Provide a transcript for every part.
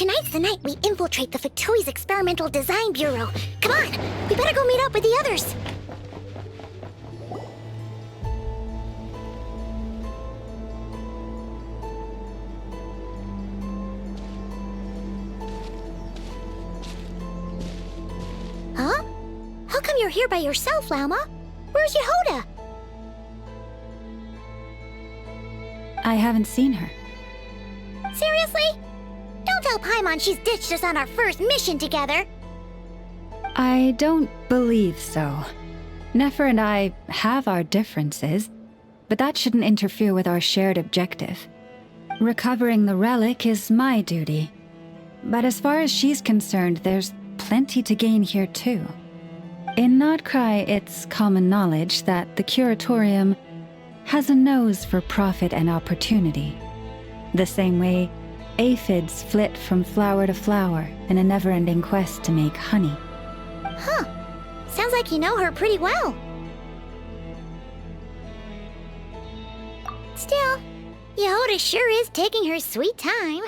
Tonight's the night we infiltrate the Fatui's Experimental Design Bureau. Come on, we better go meet up with the others. Huh? How come you're here by yourself, Llama? Where's Yehoda? I haven't seen her. Seriously? Don't tell Paimon she's ditched us on our first mission together. I don't believe so. Nefer and I have our differences, but that shouldn't interfere with our shared objective. Recovering the relic is my duty. But as far as she's concerned, there's plenty to gain here too. In Nod-Crai, it's common knowledge that the Curatorium has a nose for profit and opportunity. The same way aphids flit from flower to flower in a never-ending quest to make honey. Huh. Sounds like you know her pretty well. Still, Yehoda sure is taking her sweet time.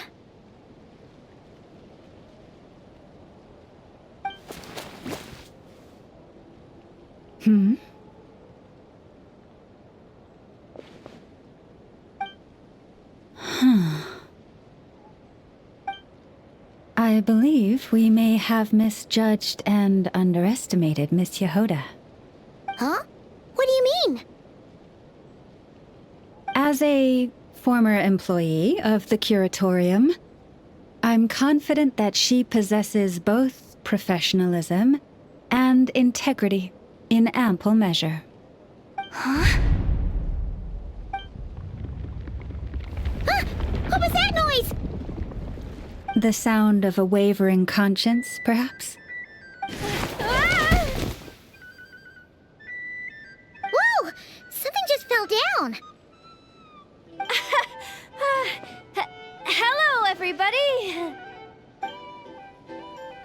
Hmm? I believe we may have misjudged and underestimated Miss Yehoda. Huh? What do you mean? As a former employee of the Curatorium, I'm confident that she possesses both professionalism and integrity in ample measure. Huh? Ah! What was that noise? The sound of a wavering conscience, perhaps? Ah! Whoa! Something just fell down. Hello, everybody!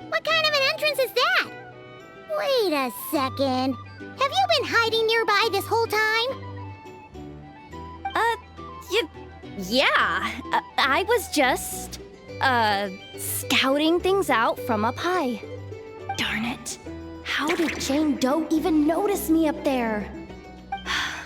What kind of an entrance is that? Wait a second. Have you been hiding nearby this whole time? Yeah. I was just, scouting things out from up high. Darn it. How did Jane Doe even notice me up there?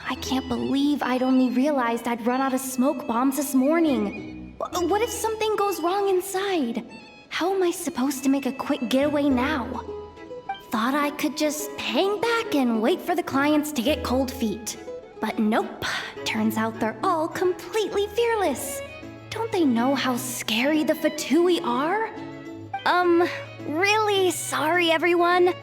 I can't believe I'd only realized I'd run out of smoke bombs this morning. What if something goes wrong inside? How am I supposed to make a quick getaway now? Thought I could just hang back and wait for the clients to get cold feet. But nope, turns out they're all completely fearless. Don't they know how scary the Fatui are? Really sorry everyone.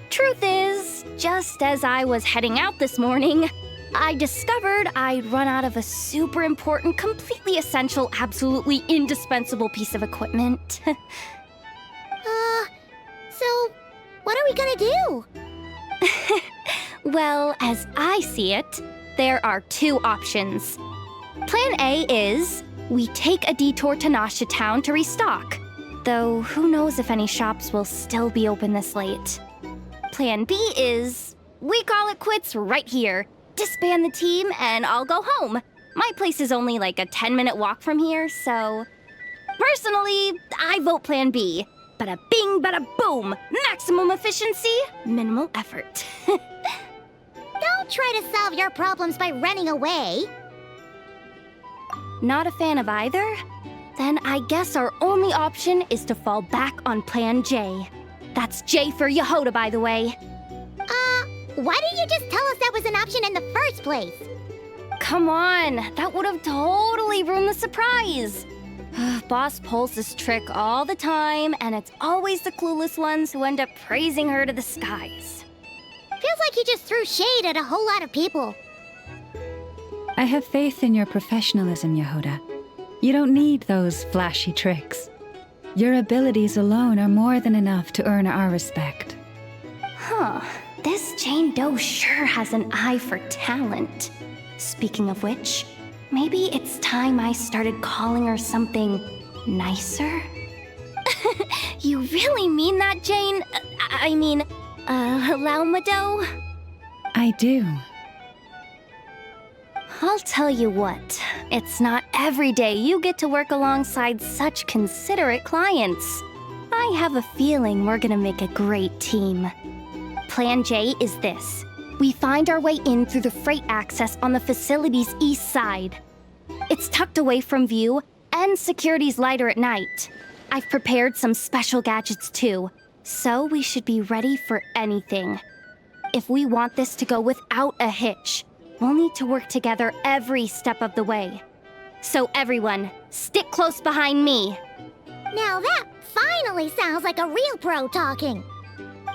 Truth is, just as I was heading out this morning, I discovered I'd run out of a super important, completely essential, absolutely indispensable piece of equipment. So, what are we gonna do? Well, as I see it, there are two options. Plan A is we take a detour to Nasha Town to restock, though who knows if any shops will still be open this late. Plan B is we call it quits right here, disband the team, and I'll go home. My place is only like a 10-minute walk from here, so... Personally, I vote Plan B. Bada bing, bada boom! Maximum efficiency, minimal effort. Don't try to solve your problems by running away. Not a fan of either? Then I guess our only option is to fall back on Plan J. That's J for Yehoda, by the way. Why didn't you just tell us that was an option in the first place? Come on, that would have totally ruined the surprise. Boss pulls this trick all the time, and it's always the clueless ones who end up praising her to the skies. Feels like you just threw shade at a whole lot of people. I have faith in your professionalism, Yehoda. You don't need those flashy tricks. Your abilities alone are more than enough to earn our respect. Huh. This Jane Doe sure has an eye for talent. Speaking of which, maybe it's time I started calling her something nicer? You really mean that, Jane? Laumado? I do. I'll tell you what, it's not every day you get to work alongside such considerate clients. I have a feeling we're gonna make a great team. Plan J is this. We find our way in through the freight access on the facility's east side. It's tucked away from view, and security's lighter at night. I've prepared some special gadgets too, so we should be ready for anything. If we want this to go without a hitch, we'll need to work together every step of the way. So everyone, stick close behind me. Now that finally sounds like a real pro talking.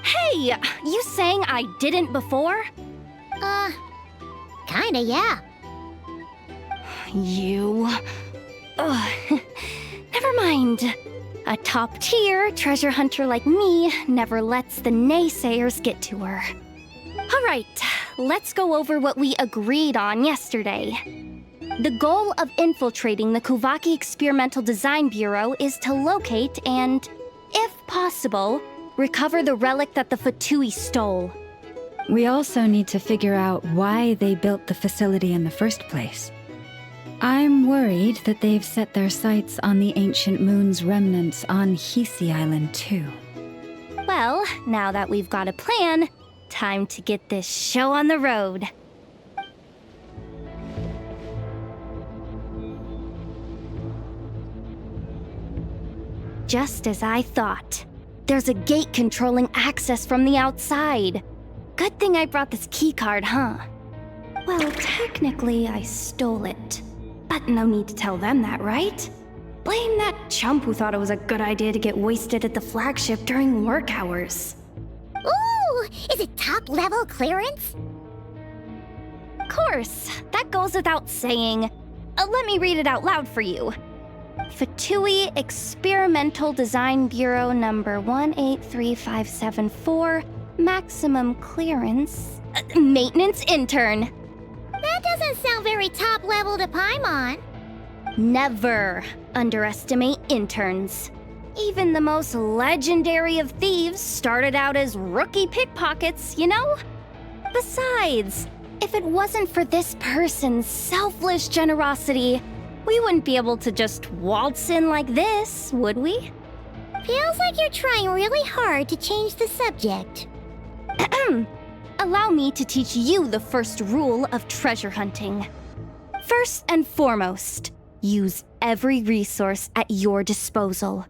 Hey, you saying I didn't before? Kinda, yeah. You... Ugh. Never mind. A top-tier treasure hunter like me never lets the naysayers get to her. All right, let's go over what we agreed on yesterday. The goal of infiltrating the Kuvaki Experimental Design Bureau is to locate and, if possible, recover the relic that the Fatui stole. We also need to figure out why they built the facility in the first place. I'm worried that they've set their sights on the ancient moon's remnants on Hisi Island too. Well, now that we've got a plan, time to get this show on the road. Just as I thought. There's a gate controlling access from the outside. Good thing I brought this keycard, huh? Well, technically I stole it. But no need to tell them that, right? Blame that chump who thought it was a good idea to get wasted at the flagship during work hours. Ooh, is it top-level clearance? Of course, that goes without saying. Let me read it out loud for you. Fatui Experimental Design Bureau number 183574, maximum clearance, maintenance intern. That doesn't sound very top-level to Paimon. Never underestimate interns. Even the most legendary of thieves started out as rookie pickpockets, you know? Besides, if it wasn't for this person's selfless generosity, we wouldn't be able to just waltz in like this, would we? Feels like you're trying really hard to change the subject. Allow me to teach you the first rule of treasure hunting. First and foremost, use every resource at your disposal.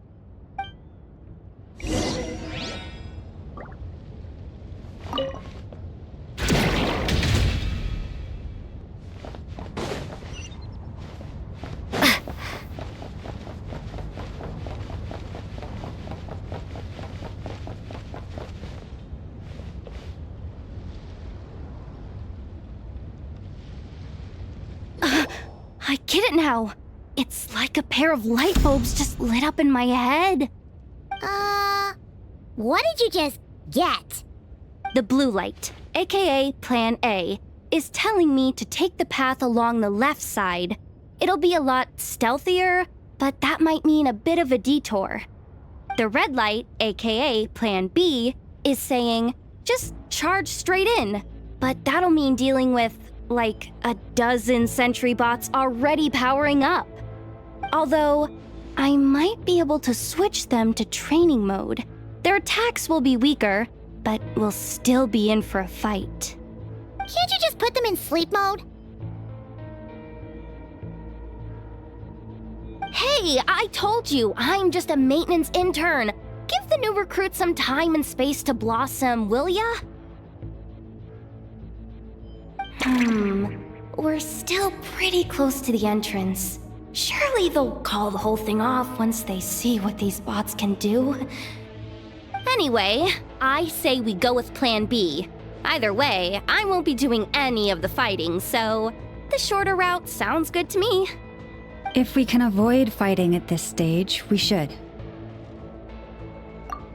I get it now. It's like a pair of light bulbs just lit up in my head. What did you just get? The blue light, aka Plan A, is telling me to take the path along the left side. It'll be a lot stealthier, but that might mean a bit of a detour. The red light, aka Plan B, is saying, just charge straight in. But that'll mean dealing with, like, a dozen sentry bots already powering up. Although, I might be able to switch them to training mode. Their attacks will be weaker, but we'll still be in for a fight. Can't you just put them in sleep mode? Hey, I told you, I'm just a maintenance intern. Give the new recruit some time and space to blossom, will ya? We're still pretty close to the entrance. Surely they'll call the whole thing off once they see what these bots can do. Anyway, I say we go with Plan B. Either way, I won't be doing any of the fighting, so the shorter route sounds good to me. If we can avoid fighting at this stage, we should.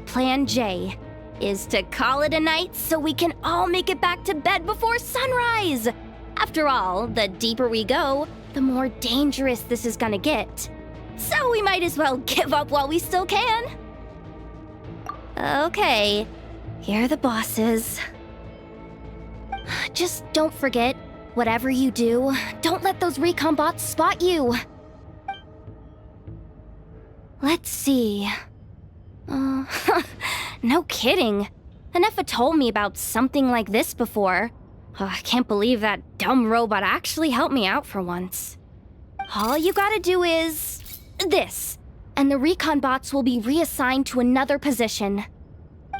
Plan J is to call it a night so we can all make it back to bed before sunrise. After all, the deeper we go, the more dangerous this is gonna get. So we might as well give up while we still can. Okay, here are the bosses. Just don't forget, Whatever you do, don't let those recon bots spot you. Let's see. No kidding. Nefa told me about something like this before. I can't believe that dumb robot actually helped me out for once. All you gotta do is this, and the recon bots will be reassigned to another position.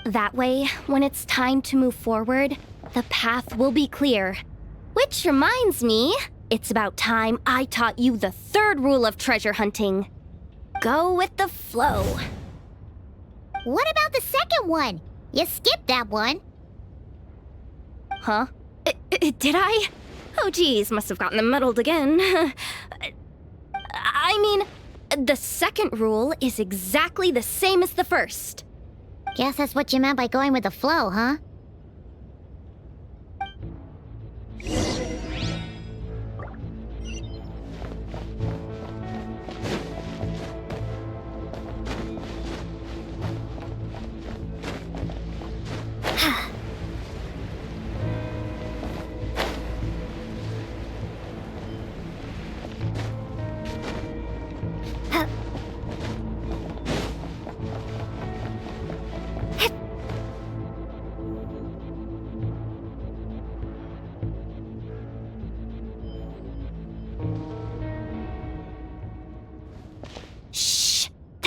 That way, when it's time to move forward, the path will be clear. Which reminds me, it's about time I taught you the third rule of treasure hunting. Go with the flow. What about the second one? You skipped that one. Huh? Did I? Oh geez, must have gotten muddled again. I mean, the second rule is exactly the same as the first. Guess that's what you meant by going with the flow, huh?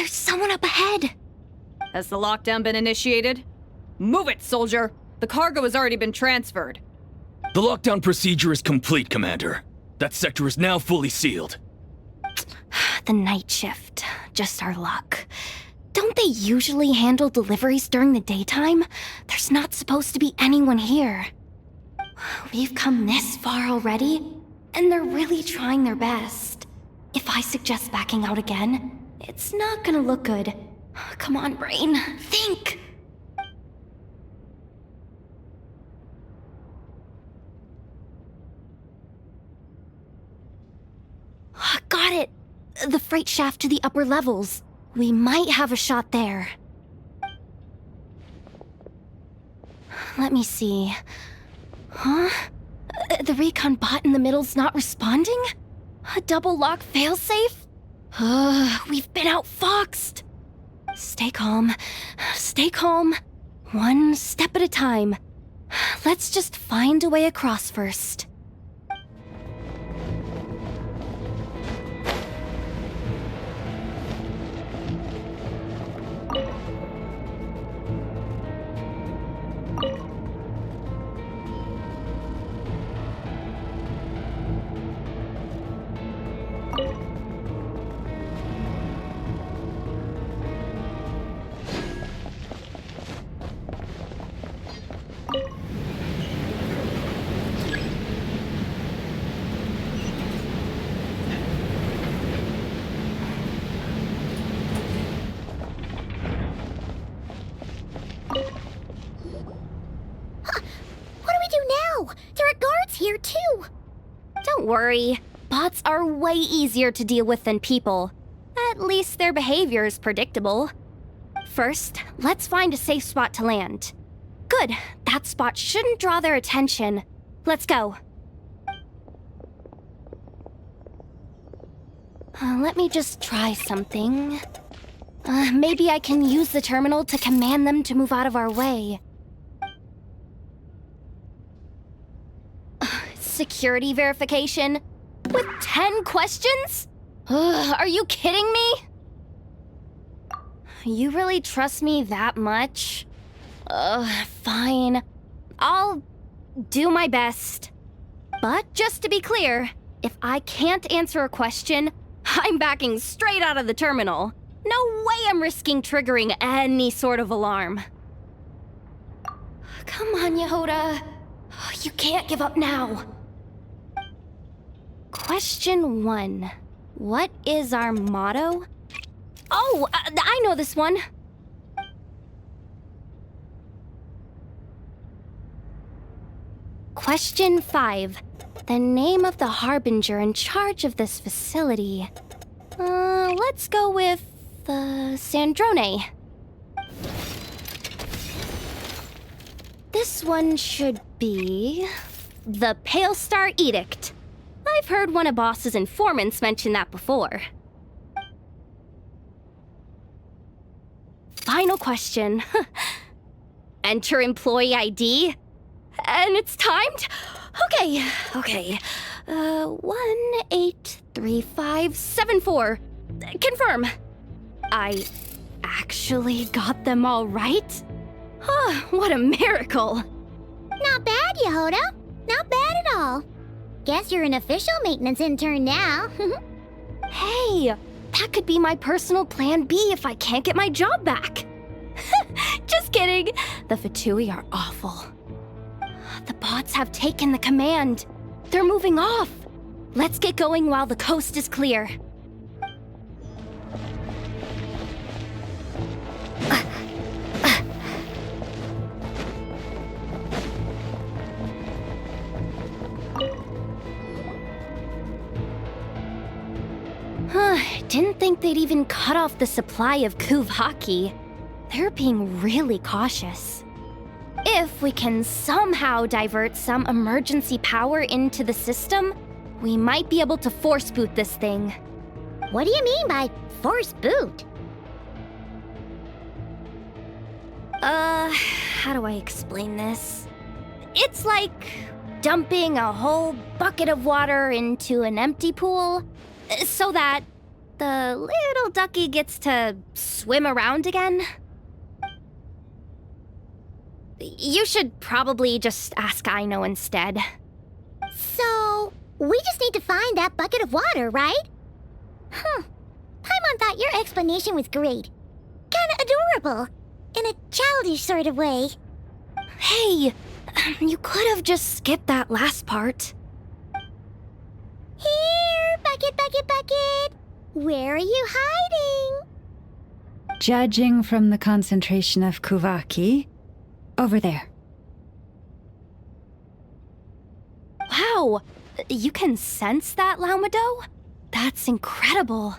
Someone up ahead! Has the lockdown been initiated? Move it, soldier! The cargo has already been transferred. The lockdown procedure is complete, Commander. That sector is now fully sealed. The night shift. Just our luck. Don't they usually handle deliveries during the daytime? There's not supposed to be anyone here. We've come this far already, and they're really trying their best. If I suggest backing out again, it's not gonna look good. Come on, brain. Think! Got it! The freight shaft to the upper levels. We might have a shot there. Let me see. Huh? The recon bot in the middle's not responding? A double lock failsafe? We've been outfoxed! Stay calm. Stay calm. One step at a time. Let's just find a way across first. Here too. Don't worry. Bots are way easier to deal with than people. At least their behavior is predictable. First, let's find a safe spot to land. Good. That spot shouldn't draw their attention. Let's go. Let me just try something. Maybe I can use the terminal to command them to move out of our way. Security verification? With 10 questions? Are you kidding me? You really trust me that much? Fine. I'll do my best. But just to be clear, if I can't answer a question, I'm backing straight out of the terminal. No way I'm risking triggering any sort of alarm. Come on, Yehoda. You can't give up now. Question 1. What is our motto? Oh, I know this one. Question 5. The name of the harbinger in charge of this facility. Let's go with, Sandrone. This one should be the Pale Star Edict. I've heard one of Boss's informants mention that before. Final question. Enter employee ID. And it's timed? Okay. 183574. Confirm. I actually got them all right? What a miracle. Not bad, Yehoda. Not bad at all. Guess you're an official maintenance intern now. Hey, that could be my personal plan B if I can't get my job back. Just kidding. The Fatui are awful. The bots have taken the command. They're moving off. Let's get going while the coast is clear. Didn't think they'd even cut off the supply of Kuvaki. They're being really cautious. If we can somehow divert some emergency power into the system, we might be able to force boot this thing. What do you mean by force boot? How do I explain this? It's like dumping a whole bucket of water into an empty pool, so that the little ducky gets to swim around again. You should probably just ask Aino instead. So, we just need to find that bucket of water, right? Paimon thought your explanation was great. Kinda adorable. In a childish sort of way. Hey, you could have just skipped that last part. Here, bucket, bucket, bucket. Where are you hiding? Judging from the concentration of Kuvaki, over there. Wow, you can sense that, Laumado? That's incredible.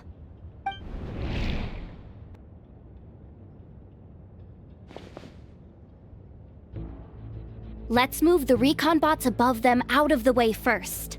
Let's move the recon bots above them out of the way first.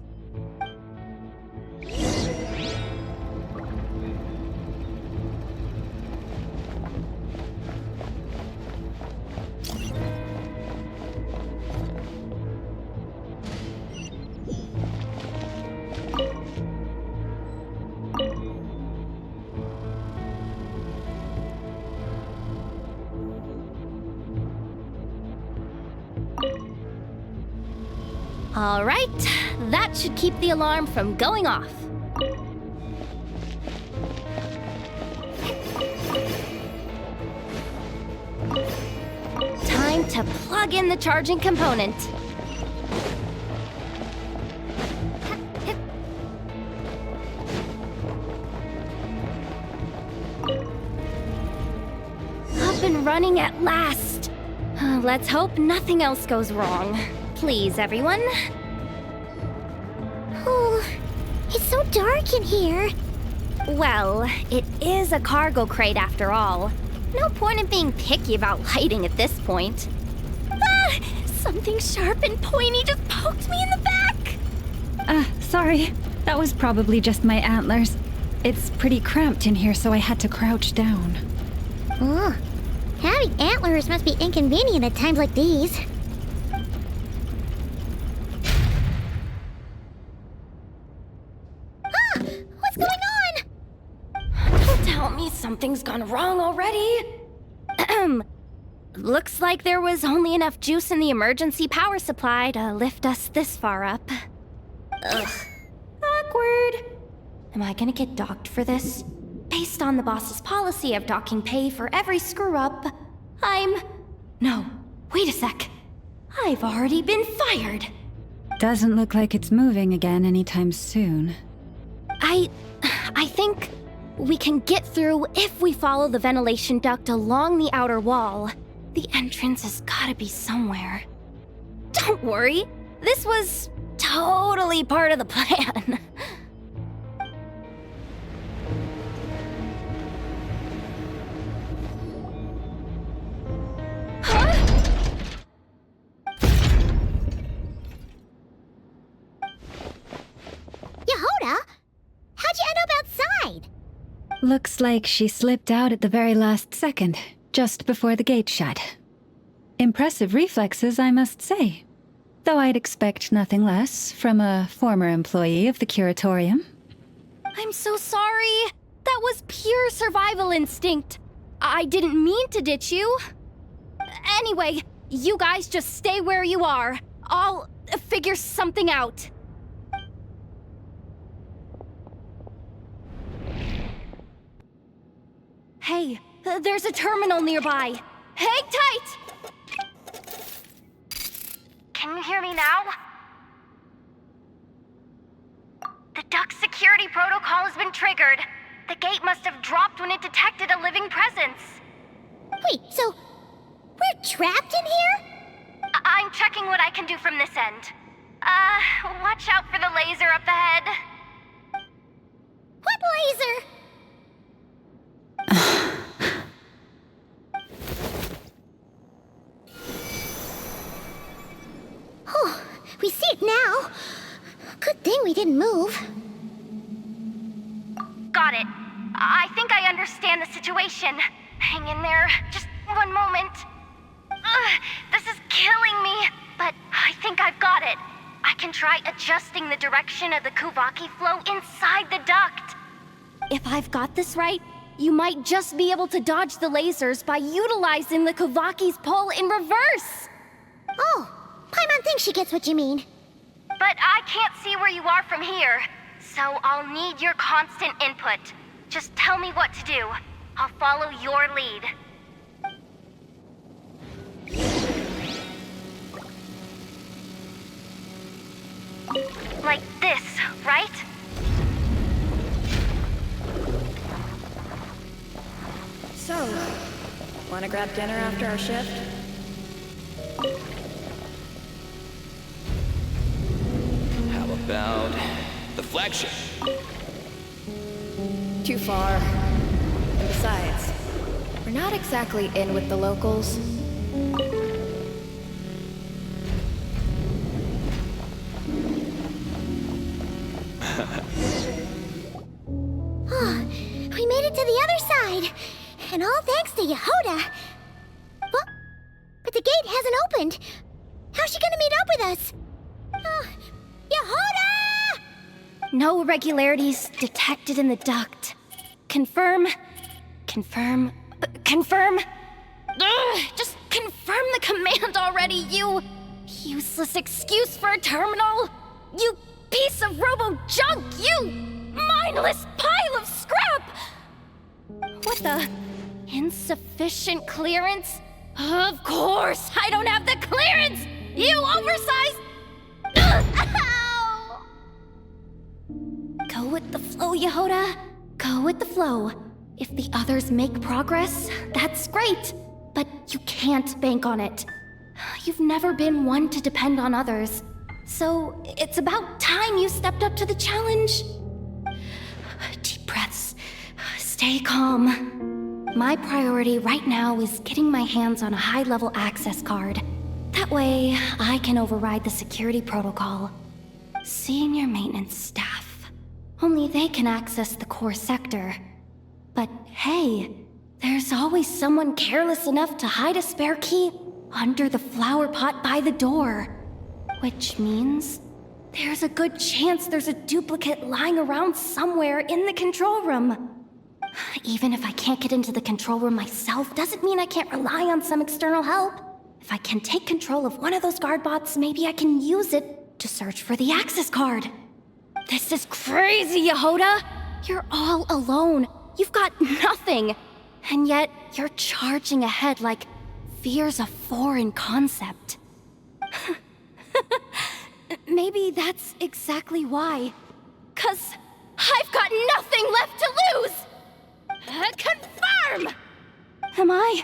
All right, that should keep the alarm from going off. Time to plug in the charging component. Up and running at last. Let's hope nothing else goes wrong. Please, everyone. Oh, it's so dark in here. Well, it is a cargo crate after all. No point in being picky about lighting at this point. Ah! Something sharp and pointy just poked me in the back! Sorry. That was probably just my antlers. It's pretty cramped in here, so I had to crouch down. Oh, having antlers must be inconvenient at times like these. What's going on? Don't tell me something's gone wrong already. Looks like there was only enough juice in the emergency power supply to lift us this far up. Ugh. Awkward. Am I gonna get docked for this? Based on the boss's policy of docking pay for every screw-up, No, wait a sec. I've already been fired. Doesn't look like it's moving again anytime soon. I think we can get through if we follow the ventilation duct along the outer wall. The entrance has gotta be somewhere. Don't worry, this was totally part of the plan. Looks like she slipped out at the very last second, just before the gate shut. Impressive reflexes, I must say. Though I'd expect nothing less from a former employee of the Curatorium. I'm so sorry. That was pure survival instinct. I didn't mean to ditch you. Anyway, you guys just stay where you are. I'll figure something out. Hey, there's a terminal nearby. Hang tight! Can you hear me now? The duck security protocol has been triggered. The gate must have dropped when it detected a living presence. Wait, so we're trapped in here? I'm checking what I can do from this end. Watch out for the laser up ahead. What laser? Oh, we see it now. Good thing we didn't move. Got it. I think I understand the situation. Hang in there. Just one moment. This is killing me, but I think I've got it. I can try adjusting the direction of the Kuvaki flow inside the duct. If I've got this right, you might just be able to dodge the lasers by utilizing the Kuvaki's pull in reverse. Oh, Paimon thinks she gets what you mean. But I can't see where you are from here, so I'll need your constant input. Just tell me what to do. I'll follow your lead. Like this, right? So, wanna grab dinner after our shift? How about the flagship? Too far. And besides, we're not exactly in with the locals. We made it to the other side, and all thanks to Yehoda. But the gate hasn't opened. How's she gonna meet up with us? Yehoda! No irregularities detected in the duct. Confirm. Confirm. Confirm. Ugh, just confirm the command already, you useless excuse for a terminal. You piece of robo-junk, you mindless pile of scrap! What the? Insufficient clearance? Of course, I don't have the clearance! You oversized... Ow! Go with the flow, Yehoda. Go with the flow. If the others make progress, that's great. But you can't bank on it. You've never been one to depend on others. So it's about time you stepped up to the challenge. Deep breaths. Stay calm. My priority right now is getting my hands on a high-level access card. That way, I can override the security protocol. Senior maintenance staff. Only they can access the core sector. But hey, there's always someone careless enough to hide a spare key under the flower pot by the door. Which means there's a good chance there's a duplicate lying around somewhere in the control room. Even if I can't get into the control room myself, doesn't mean I can't rely on some external help. If I can take control of one of those guard bots, maybe I can use it to search for the access card. This is crazy, Yehoda! You're all alone. You've got nothing. And yet, you're charging ahead like fear's a foreign concept. Maybe that's exactly why. 'Cause I've got nothing left to lose! Confirm! Am I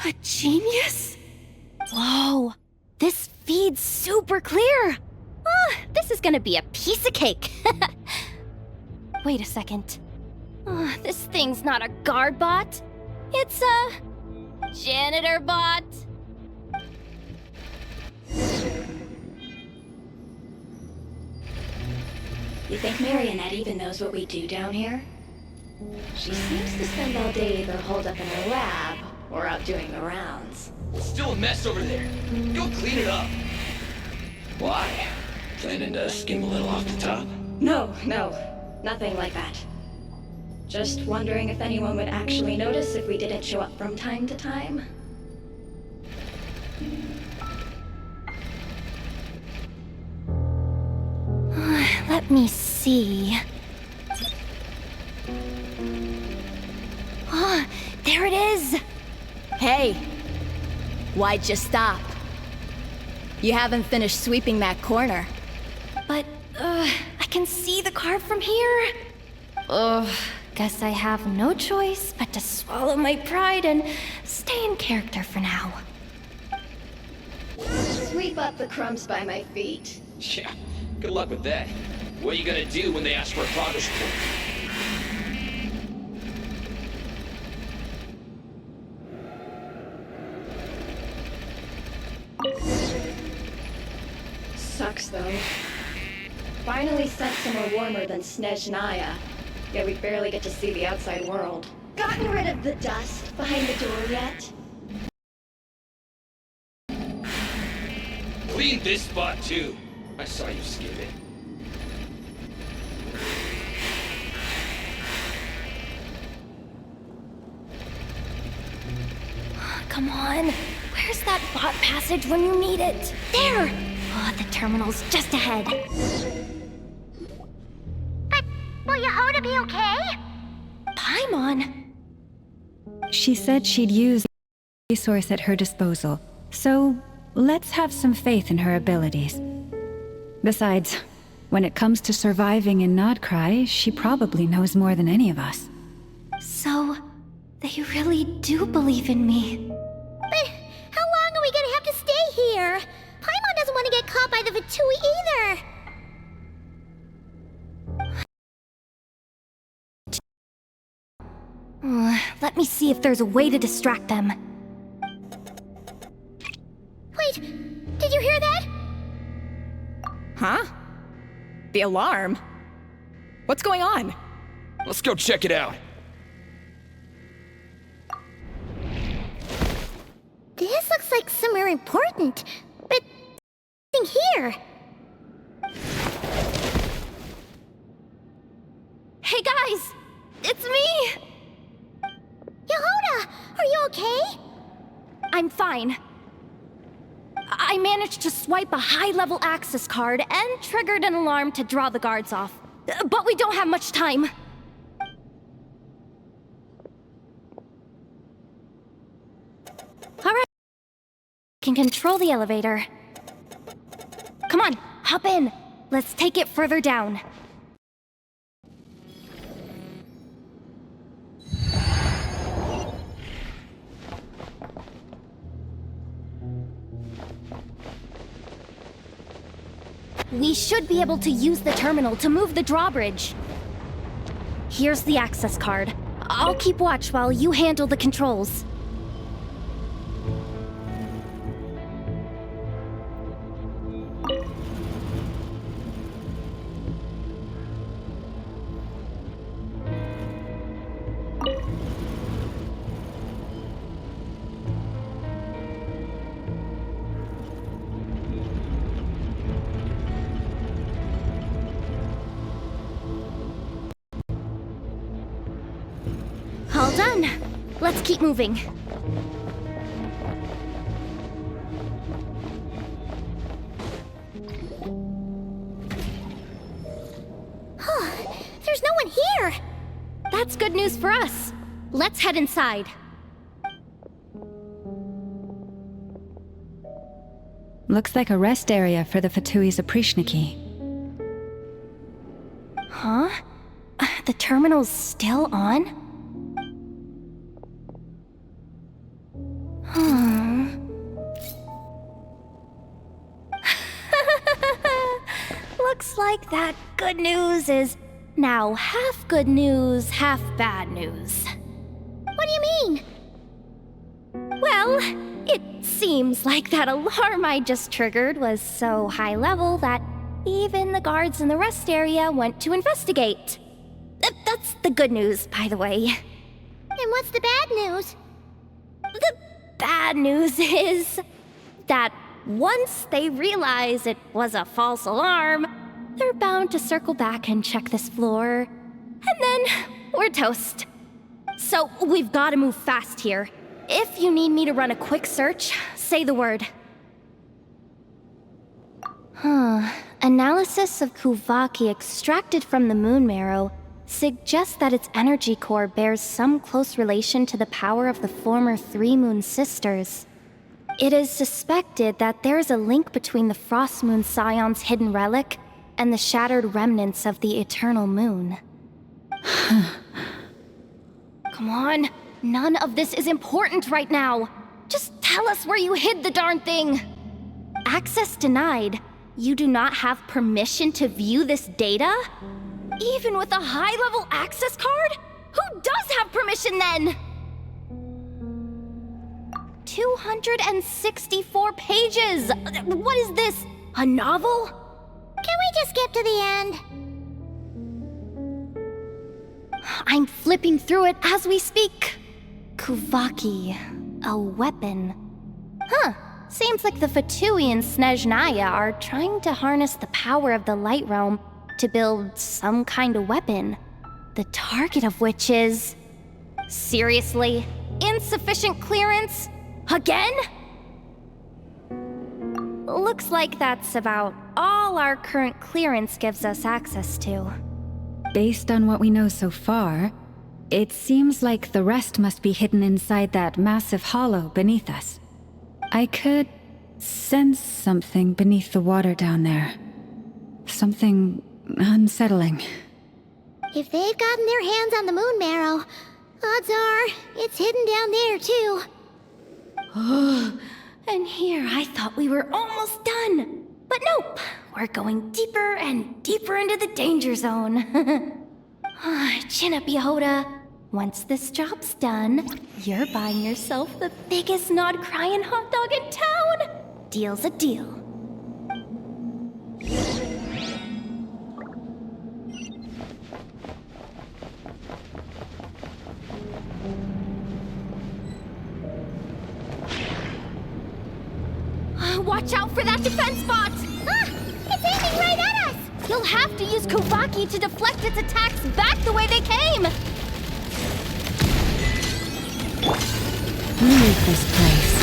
a genius? Whoa, this feed's super clear. This is gonna be a piece of cake. Wait a second. This thing's not a guard bot. It's a janitor bot. You think Marionette even knows what we do down here? She seems to spend all day either holed up in her lab or out doing the rounds. Still a mess over there. Go clean it up. Why? Planning to skim a little off the top? No, nothing like that. Just wondering if anyone would actually notice if we didn't show up from time to time. Let me see. Ah, there it is! Hey! Why'd you stop? You haven't finished sweeping that corner. But, I can see the car from here. Ugh, guess I have no choice but to swallow my pride and stay in character for now. Sweep up the crumbs by my feet. Yeah, good luck with that. What are you gonna do when they ask for a progress report? Sucks though. Finally sent somewhere warmer than Snezhnaya, yet we barely get to see the outside world. Gotten rid of the dust behind the door yet? Clean this spot too. I saw you skip it. Come on, where's that bot passage when you need it? There! Oh, the terminal's just ahead. But will Yehoda be okay? Paimon? She said she'd use the resource at her disposal, so let's have some faith in her abilities. Besides, when it comes to surviving in Nod-Crai, she probably knows more than any of us. So, they really do believe in me. But how long are we gonna have to stay here? Paimon doesn't want to get caught by the Fatui either. Let me see if there's a way to distract them. Wait, did you hear that? Huh? The alarm? What's going on? Let's go check it out. This looks like somewhere important, but nothing here. Hey guys! It's me! Yehoda, are you okay? I'm fine. I managed to swipe a high-level access card and triggered an alarm to draw the guards off. But we don't have much time. Alright. Can control the elevator. Come on, hop in. Let's take it further down. We should be able to use the terminal to move the drawbridge. Here's the access card. I'll keep watch while you handle the controls. All done. Let's keep moving. There's no one here. That's good news for us. Let's head inside. Looks like a rest area for the Fatui's Oprishniki. Huh? The terminal's still on? Looks like that good news is now half good news, half bad news. What do you mean? Well, it seems like that alarm I just triggered was so high level that even the guards in the rest area went to investigate. the good news, by the way. And what's the bad news? The bad news is that once they realize it was a false alarm, they're bound to circle back and check this floor. And then we're toast. So we've got to move fast here. If you need me to run a quick search, say the word. Analysis of Kuvaki extracted from the moon marrow suggests that its energy core bears some close relation to the power of the former Three Moon Sisters. It is suspected that there is a link between the Frost Moon Scion's hidden relic and the shattered remnants of the Eternal Moon. Come on, none of this is important right now. Just tell us where you hid the darn thing. Access denied. You do not have permission to view this data? Even with a high-level access card? Who does have permission then? 264 pages! What is this? A novel? Can we just skip to the end? I'm flipping through it as we speak. Kuvaki, a weapon. Seems like the Fatui and Snezhnaya are trying to harness the power of the Light Realm to build some kind of weapon. The target of which is... Seriously? Insufficient clearance? Again? Looks like that's about all our current clearance gives us access to. Based on what we know so far, it seems like the rest must be hidden inside that massive hollow beneath us. I could sense something beneath the water down there. Something unsettling. If they've gotten their hands on the moon marrow, odds are it's hidden down there too. And here I thought we were almost done. But nope, we're going deeper and deeper into the danger zone. Chin up, Yehoda. Once this job's done, you're buying yourself the biggest Nod-Cryin hot dog in town. Deal's a deal. Watch out for that defense bot! It's aiming right at us! You'll have to use Kuvaki to deflect its attacks back the way they came! Leave this place.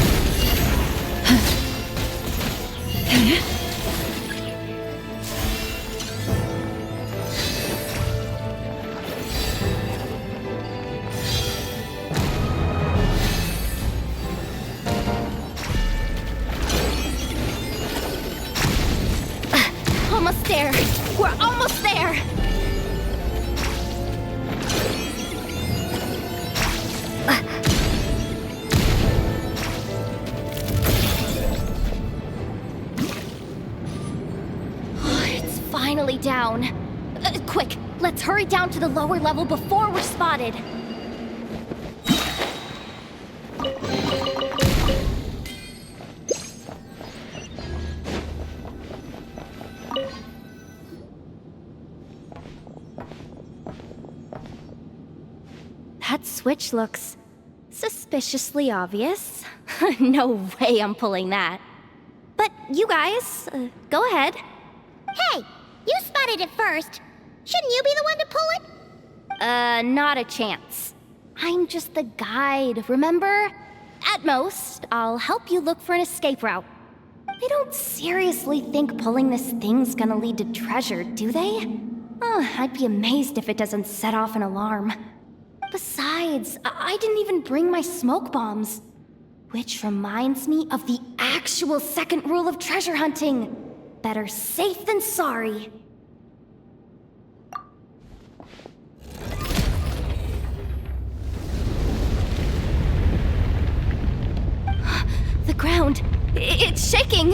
Almost there! We're almost there! It's finally down. Quick, let's hurry down to the lower level before we're spotted. That switch looks suspiciously obvious. No way I'm pulling that. But you guys, go ahead. Hey, you spotted it first. Shouldn't you be the one to pull it? Not a chance. I'm just the guide, remember? At most, I'll help you look for an escape route. They don't seriously think pulling this thing's gonna lead to treasure, do they? I'd be amazed if it doesn't set off an alarm. Besides, I didn't even bring my smoke bombs. Which reminds me of the actual second rule of treasure hunting. Better safe than sorry. The ground, it's shaking.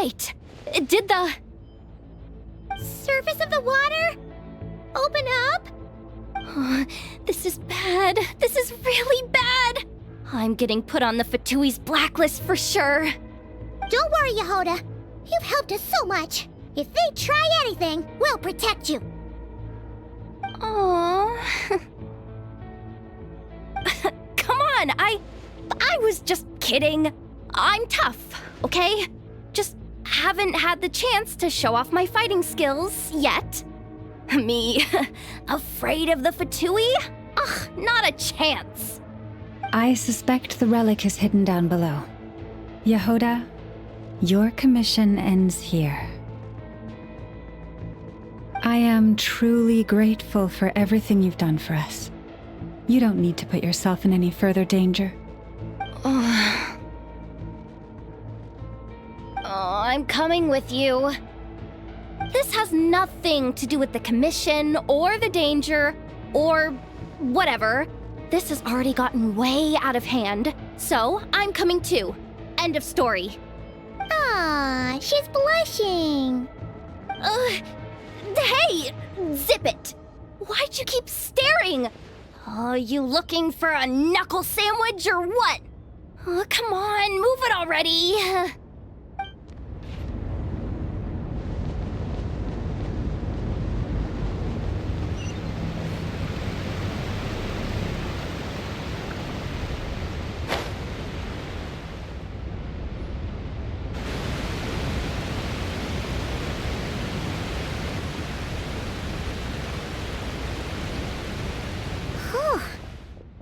Wait, did the Surface of the water? Open up? This is bad. This is really bad. I'm getting put on the Fatui's blacklist for sure. Don't worry, Yehoda. You've helped us so much. If they try anything, we'll protect you. Aww. Come on, I was just kidding. I'm tough, okay? Just haven't had the chance to show off my fighting skills yet. Me, afraid of the Fatui? Ugh, not a chance. I suspect the relic is hidden down below. Yehoda, your commission ends here. I am truly grateful for everything you've done for us. You don't need to put yourself in any further danger. Oh, I'm coming with you. This has nothing to do with the commission or the danger or whatever. This has already gotten way out of hand, so I'm coming too. End of story. Ah, she's blushing. Hey, zip it. Why'd you keep staring? Oh, you looking for a knuckle sandwich or what? Oh, come on, move it already.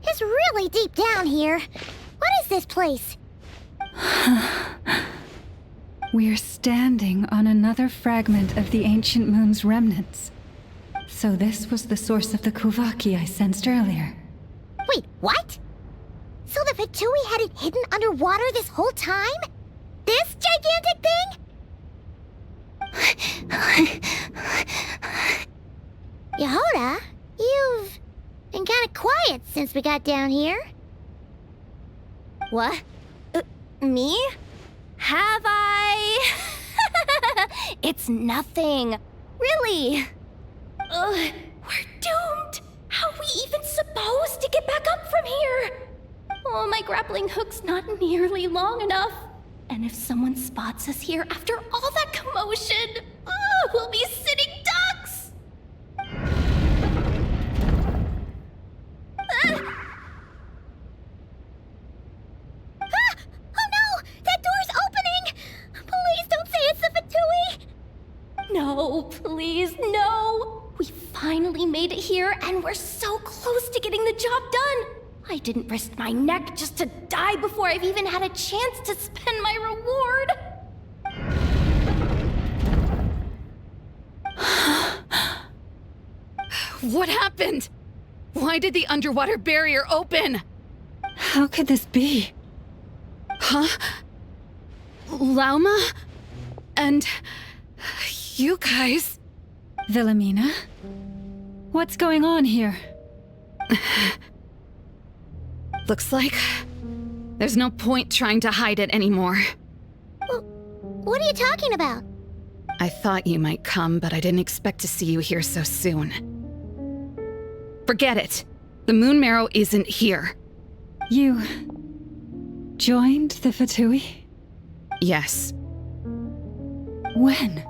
It's really deep down here. What is this place? We're standing on another fragment of the ancient moon's remnants. So this was the source of the Kuvaki I sensed earlier. Wait, what? So the Fatui had it hidden underwater this whole time? This gigantic thing? Yehoda, you've been kind of quiet since we got down here. What? Me? Have I? It's nothing. Really. We're doomed. How are we even supposed to get back up from here? Oh, my grappling hook's not nearly long enough. And if someone spots us here after all that commotion, we'll be sitting ducks. Oh no! That door's opening! Please don't say it's the Fatui! No, please, no! We finally made it here, and we're so close to getting the job done! I didn't risk my neck just to die before I've even had a chance to spend my reward! What happened? Why did the underwater barrier open? How could this be? Huh? Lauma? And you guys? Wilhelmina? What's going on here? Looks like there's no point trying to hide it anymore. What are you talking about? I thought you might come, but I didn't expect to see you here so soon. Forget it. The Moon Marrow isn't here. You joined the Fatui? Yes. When?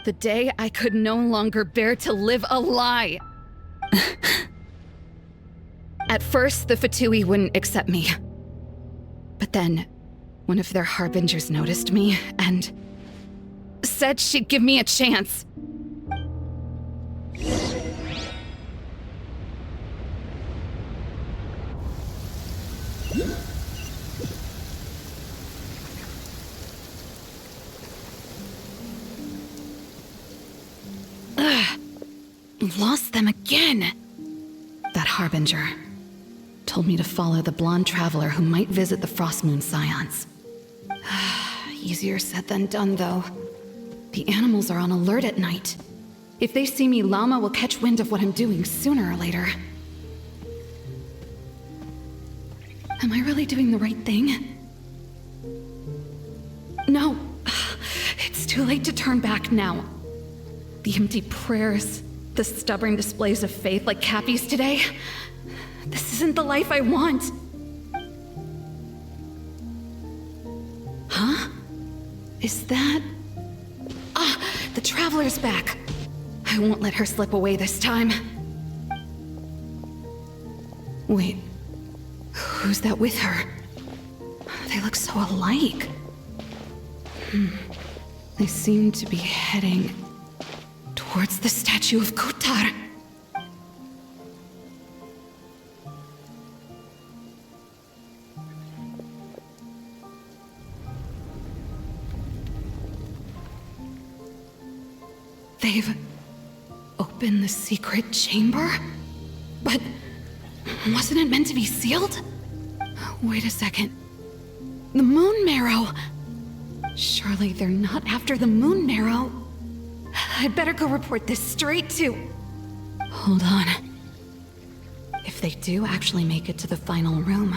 The day I could no longer bear to live a lie. At first, the Fatui wouldn't accept me. But then, one of their harbingers noticed me and said she'd give me a chance. Lost them again. That harbinger told me to follow the blonde traveler who might visit the Frost Moon Scions. Easier said than done, though. The animals are on alert at night. If they see me, Lauma will catch wind of what I'm doing sooner or later. Am I really doing the right thing? No. too late to turn back now. The empty prayers, the stubborn displays of faith like Cappy's today. This isn't the life I want. Huh? Is that... Ah, the Traveler's back. I won't let her slip away this time. Wait, who's that with her? They look so alike. They seem to be heading towards the statue of Kotar. They've opened the secret chamber? But wasn't it meant to be sealed? Wait a second. The moon marrow! Surely they're not after the moon marrow. I'd better go report this straight to... Hold on. If they do actually make it to the final room,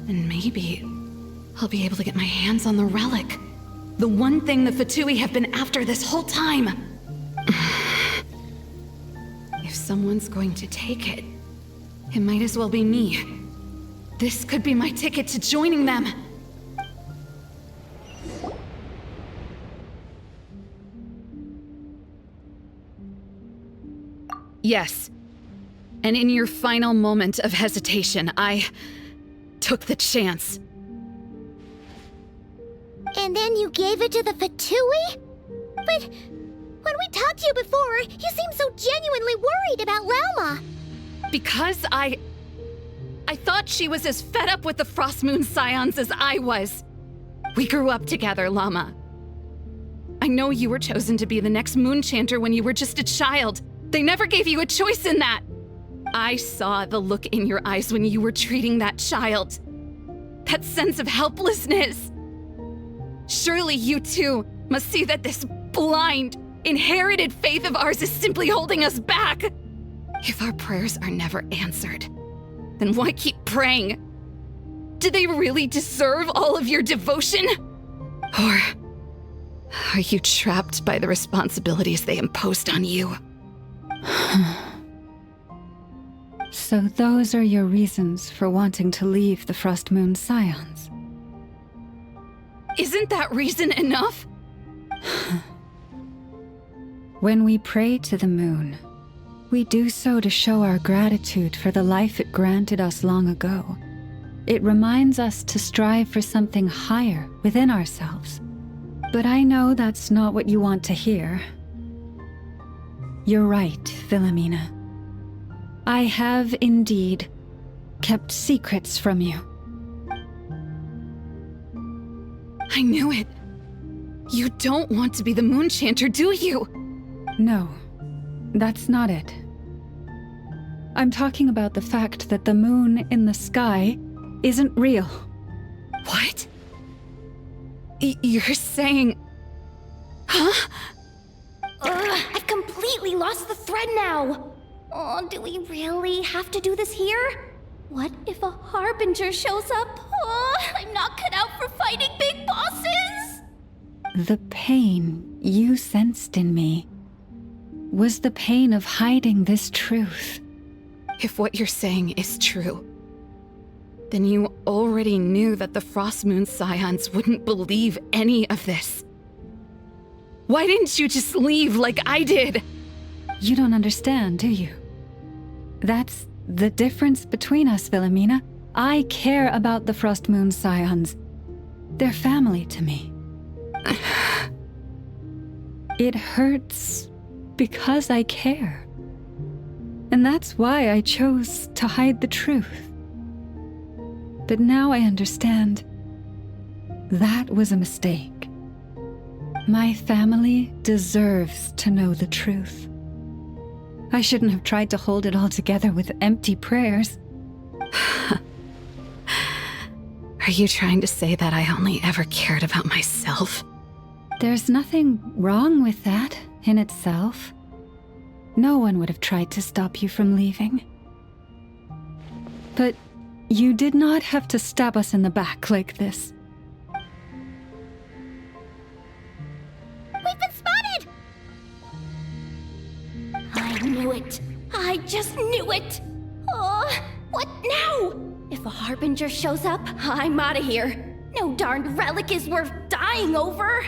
then maybe I'll be able to get my hands on the relic. The one thing the Fatui have been after this whole time. If someone's going to take it, it might as well be me. This could be my ticket to joining them. Yes. And in your final moment of hesitation, I took the chance. And then you gave it to the Fatui? But when we talked to you before, you seemed so genuinely worried about Lauma. Because I thought she was as fed up with the Frost Moon Scions as I was. We grew up together, Llama. I know you were chosen to be the next Moon Chanter when you were just a child. They never gave you a choice in that. I saw the look in your eyes when you were treating that child. That sense of helplessness. Surely you too must see that this blind, inherited faith of ours is simply holding us back. If our prayers are never answered, then why keep praying? Do they really deserve all of your devotion? Or are you trapped by the responsibilities they imposed on you? So those are your reasons for wanting to leave the Frost Moon Scions? Isn't that reason enough? When we pray to the moon, we do so to show our gratitude for the life it granted us long ago. It reminds us to strive for something higher within ourselves. But I know that's not what you want to hear. You're right, Philomena. I have indeed kept secrets from you. I knew it. You don't want to be the Moon Chanter, do you? No, that's not it. I'm talking about the fact that the moon in the sky isn't real. What? You're saying... Huh? I've completely lost the thread now. Oh, do we really have to do this here? What if a Harbinger shows up? Oh, I'm not cut out for fighting big bosses! The pain you sensed in me was the pain of hiding this truth. If what you're saying is true, then you already knew that the Frost Moon Scions wouldn't believe any of this. Why didn't you just leave like I did? You don't understand, do you? That's the difference between us, Philomena. I care about the Frost Moon Scions. They're family to me. It hurts because I care. And that's why I chose to hide the truth. But now I understand that was a mistake. My family deserves to know the truth. I shouldn't have tried to hold it all together with empty prayers. Are you trying to say that I only ever cared about myself? There's nothing wrong with that in itself. No one would have tried to stop you from leaving. But you did not have to stab us in the back like this. I just knew it! Oh, what now? If a Harbinger shows up, I'm out of here. No darned relic is worth dying over.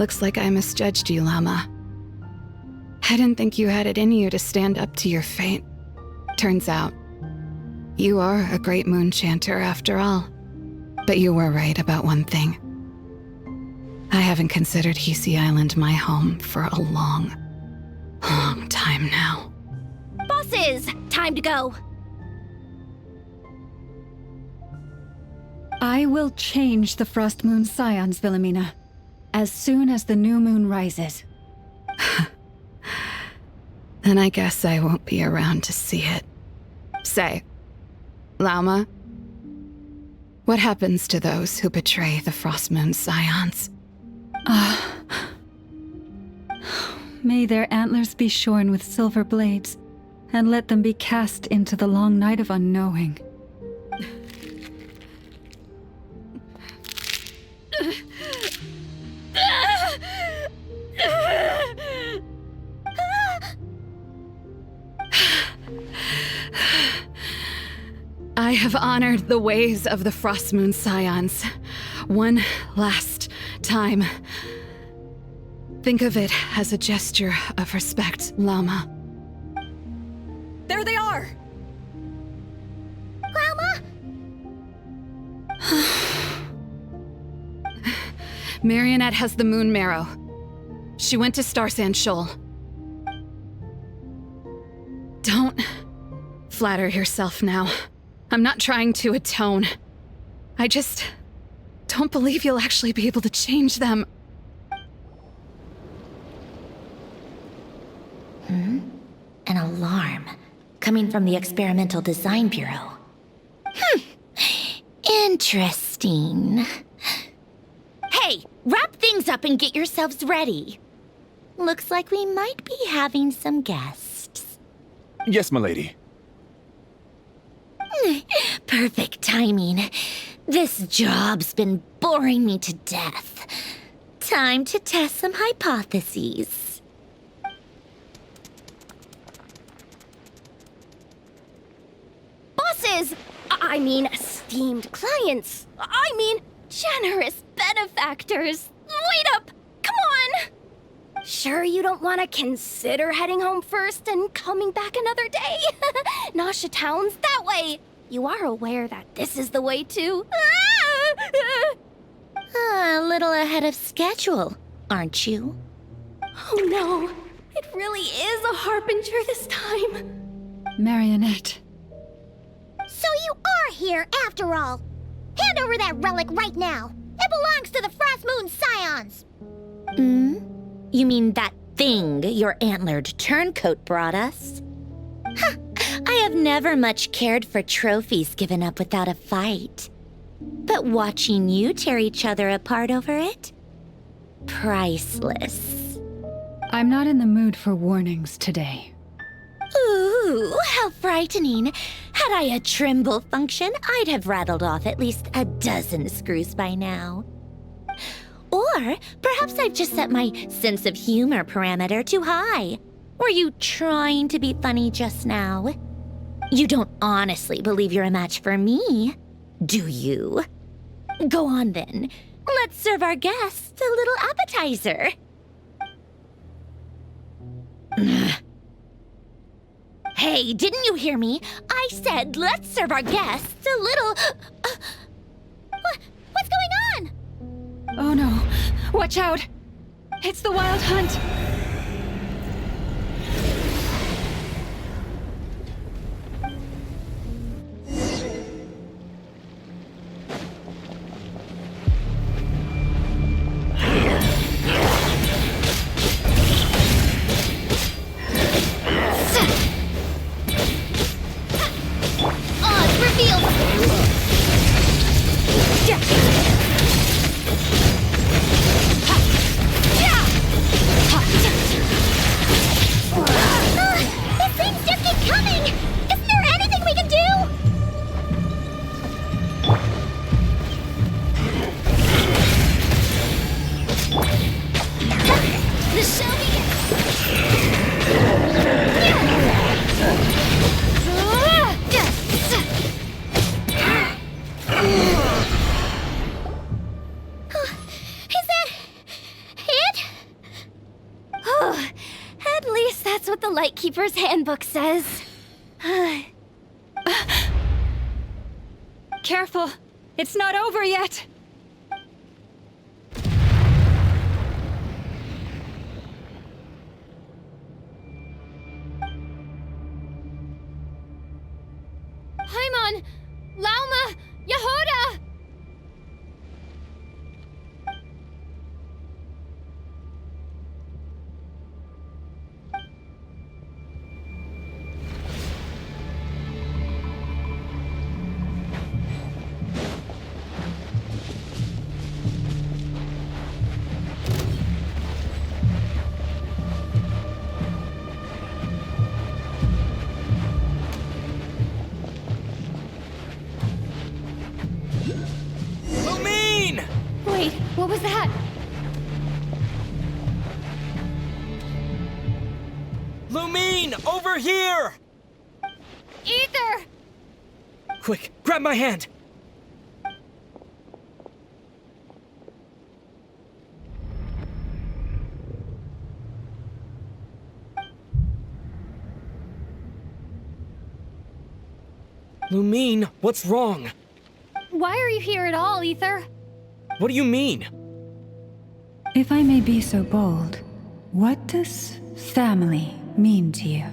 Looks like I misjudged you, Llama. I didn't think you had it in you to stand up to your fate. Turns out, you are a great moon chanter after all. But you were right about one thing. I haven't considered Hisi Island my home for a long time now. Bosses, time to go. I will change the Frost Moon Scions, Wilhelmina, as soon as the new moon rises. Then I guess I won't be around to see it. Say, Llama, what happens to those who betray the Frost Moon Scions? May their antlers be shorn with silver blades, and let them be cast into the long night of unknowing. I have honored the ways of the Frost Moon Scions one last time. Think of it as a gesture of respect, Llama. There they are! Grandma? Marionette has the moon marrow. She went to Starsand Shoal. Don't flatter yourself now. I'm not trying to atone. I just don't believe you'll actually be able to change them. An alarm coming from the Experimental Design Bureau. Interesting. Hey, wrap things up and get yourselves ready. Looks like we might be having some guests. Yes, milady. Perfect timing. This job's been boring me to death. Time to test some hypotheses. Bosses! I mean, esteemed clients. I mean, generous benefactors. Wait up! Come on! Sure you don't want to consider heading home first and coming back another day? Nasha Town's that way. You are aware that this is the way too. A little ahead of schedule, aren't you? Oh no, it really is a harbinger this time. Marionette. So you are here after all. Hand over that relic right now. It belongs to the Frost Moon Scions. You mean that thing your antlered turncoat brought us? I have never much cared for trophies given up without a fight. But watching you tear each other apart over it? Priceless. I'm not in the mood for warnings today. Ooh, how frightening. Had I a Trimble function, I'd have rattled off at least a dozen screws by now. Or perhaps I've just set my sense of humor parameter too high. Were you trying to be funny just now? You don't honestly believe you're a match for me, do you? Go on then. Let's serve our guests a little appetizer. Hey, didn't you hear me? I said let's serve our guests a little... What's going on? Oh no, watch out! It's the Wild Hunt! Lightkeeper's handbook says. Careful! It's not over yet! Paimon! Lauma! Yehoda! Wait, what was that? Lumine, over here! Ether! Quick, grab my hand! Lumine, what's wrong? Why are you here at all, Ether? What do you mean? If I may be so bold, what does family mean to you?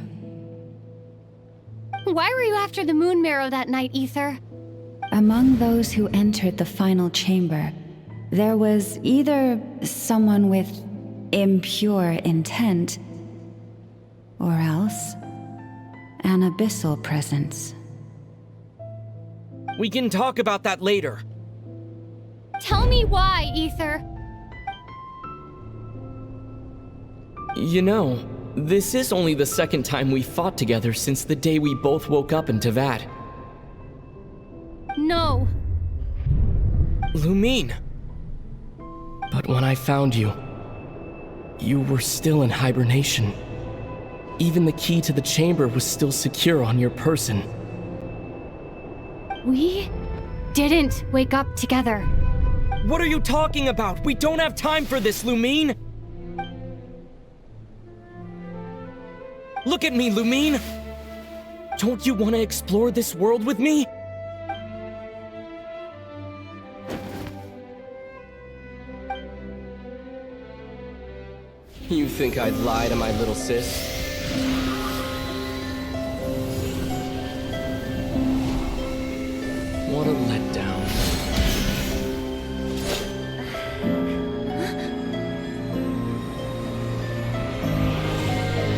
Why were you after the Moon Marrow that night, Ether? Among those who entered the final chamber, there was either someone with impure intent, or else an abyssal presence. We can talk about that later. Tell me why, Ether. You know, this is only the second time we fought together since the day we both woke up in Teyvat. No. Lumine. But when I found you, you were still in hibernation. Even the key to the chamber was still secure on your person. We didn't wake up together. What are you talking about? We don't have time for this, Lumine! Look at me, Lumine! Don't you want to explore this world with me? You think I'd lie to my little sis? What a letdown.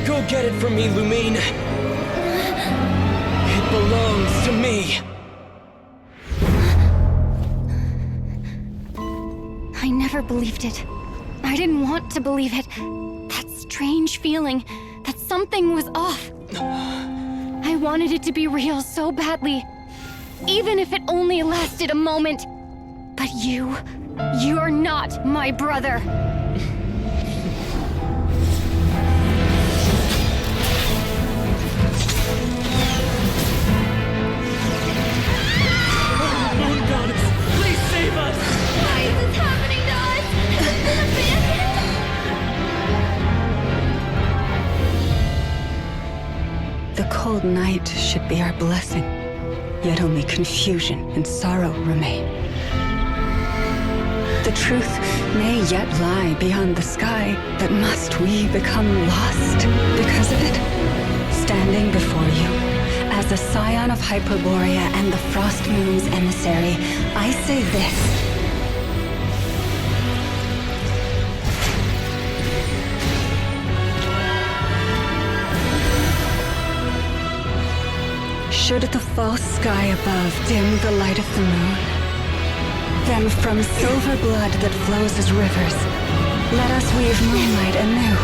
Go get it from me, Lumine. It belongs to me. I never believed it. I didn't want to believe it. That strange feeling that something was off. I wanted it to be real so badly. Even if it only lasted a moment. But you're not my brother. Moon Goddess, please save us! Why is this happening to us? The cold night should be our blessing, yet only confusion and sorrow remain. The truth may yet lie beyond the sky, but must we become lost because of it? Standing before you, as a scion of Hyperborea and the Frost Moon's emissary, I say this. Should the false sky above dim the light of the moon, then from silver blood that flows as rivers, let us weave moonlight anew.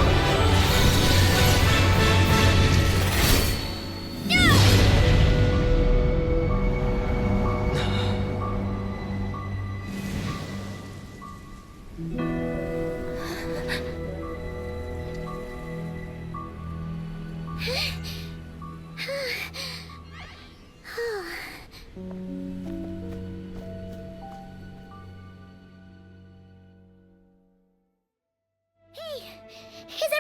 Hey, is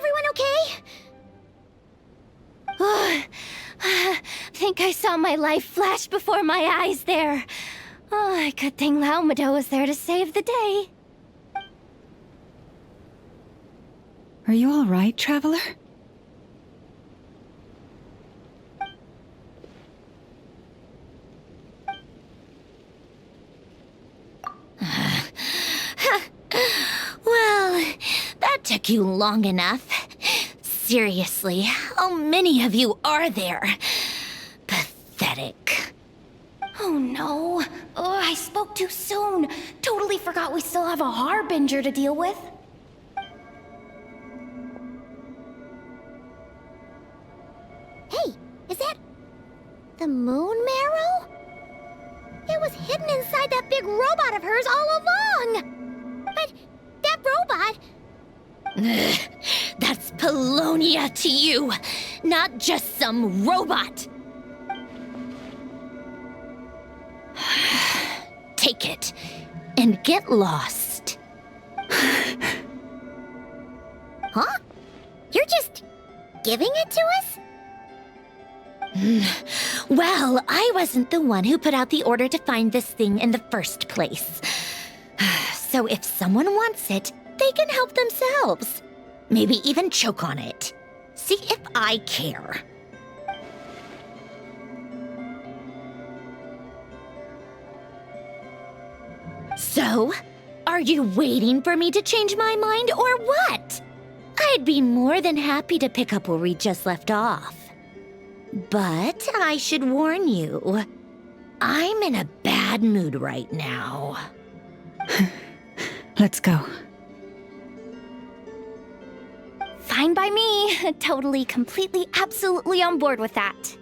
think I saw my life flash before my eyes there. Oh, good thing Laumado was there to save the day. Are you all right, Traveler? Well, that took you long enough. Seriously, how many of you are there? Pathetic. Oh no. Oh, I spoke too soon. Totally forgot we still have a Harbinger to deal with. Hey, is that the moon marrow? It was hidden inside that big robot of hers all along. But that robot... That's Polonia to you, not just some robot. Take it and get lost. Huh? You're just giving it to us? Well, I wasn't the one who put out the order to find this thing in the first place. So if someone wants it, they can help themselves. Maybe even choke on it. See if I care. So, are you waiting for me to change my mind or what? I'd be more than happy to pick up where we just left off. But I should warn you, I'm in a bad mood right now. Let's go. Fine by me. Totally, completely, absolutely on board with that.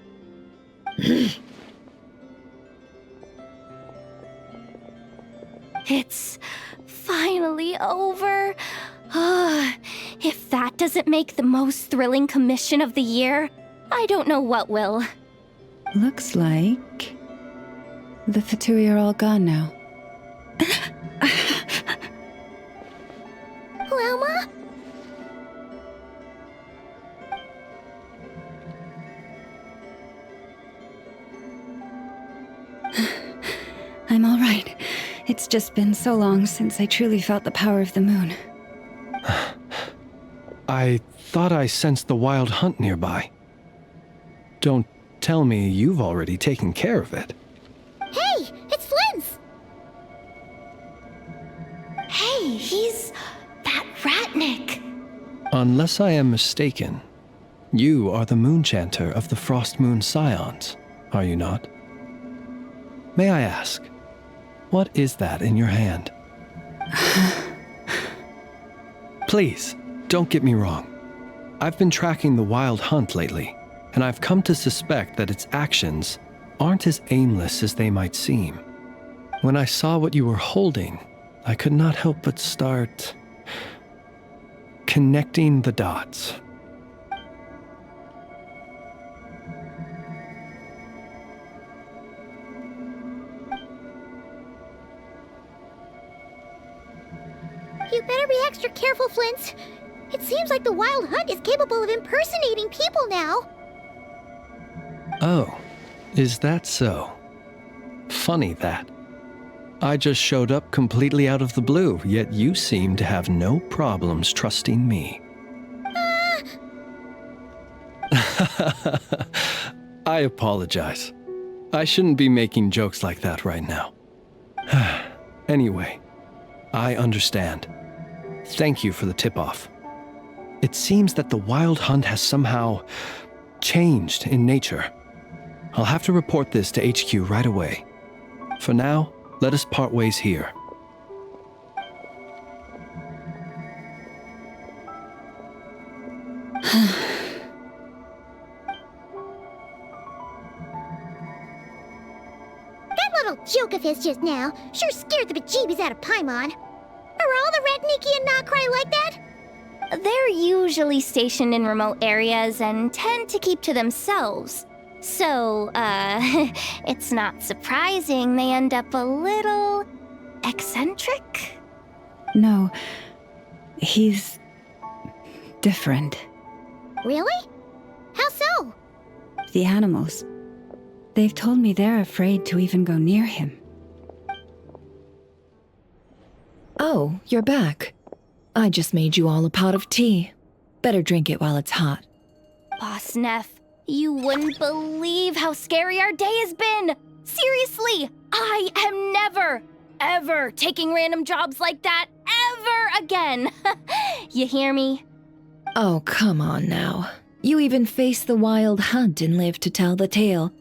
It's finally over. If that doesn't make the most thrilling commission of the year, I don't know what will. Looks like the Fatui are all gone now. Lauma? I'm all right. It's just been so long since I truly felt the power of the moon. I thought I sensed the wild hunt nearby. Don't tell me you've already taken care of it. Hey, it's Flint's! Hey, he's that Ratnik. Unless I am mistaken, you are the Moonchanter of the Frost Moon Scions, are you not? May I ask, what is that in your hand? Please, don't get me wrong. I've been tracking the wild hunt lately, and I've come to suspect that its actions aren't as aimless as they might seem. When I saw what you were holding, I could not help but start connecting the dots. You better be extra careful, Flint. It seems like the Wild Hunt is capable of impersonating people now. Oh, is that so? Funny that. I just showed up completely out of the blue, yet you seem to have no problems trusting me. I apologize. I shouldn't be making jokes like that right now. Anyway, I understand. Thank you for the tip-off. It seems that the Wild Hunt has somehow changed in nature. I'll have to report this to HQ right away. For now, let us part ways here. That little joke of his just now sure scared the bejeebies out of Paimon. Are all the Ratniki and Nod-Crai like that? They're usually stationed in remote areas and tend to keep to themselves. So, it's not surprising they end up a little eccentric? No, he's different. Really? How so? The animals, They've told me they're afraid to even go near him. Oh, you're back. I just made you all a pot of tea. Better drink it while it's hot. Boss Neff, you wouldn't believe how scary our day has been! Seriously, I am never, ever taking random jobs like that ever again! You hear me? Oh, come on now. You even faced the wild hunt and lived to tell the tale.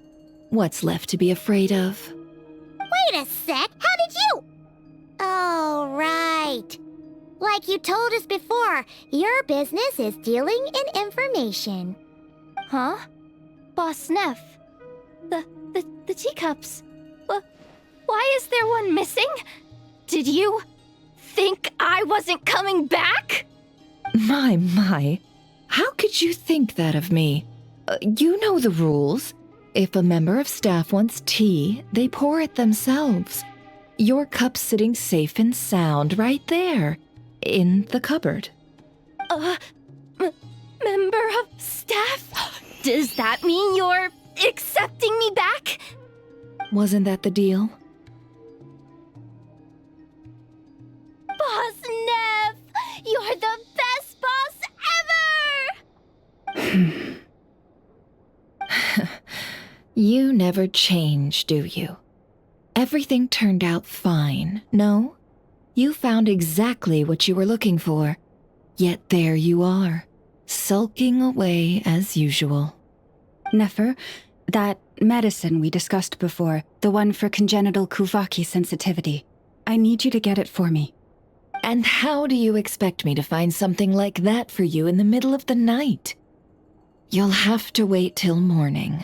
What's left to be afraid of? Wait a sec, how did you? Oh, right. Like you told us before, your business is dealing in information. Huh? Boss Neff, the teacups. Why is there one missing? Did you think I wasn't coming back? My. How could you think that of me? You know the rules. If a member of staff wants tea, they pour it themselves. Your cup's sitting safe and sound right there, in the cupboard. Member of staff? Does that mean you're accepting me back? Wasn't that the deal? Boss Neff, you're the best boss ever! You never change, do you? Everything turned out fine, no? You found exactly what you were looking for. Yet there you are, sulking away as usual. Nefer, that medicine we discussed before, the one for congenital Kuvaki sensitivity, I need you to get it for me. And how do you expect me to find something like that for you in the middle of the night? You'll have to wait till morning,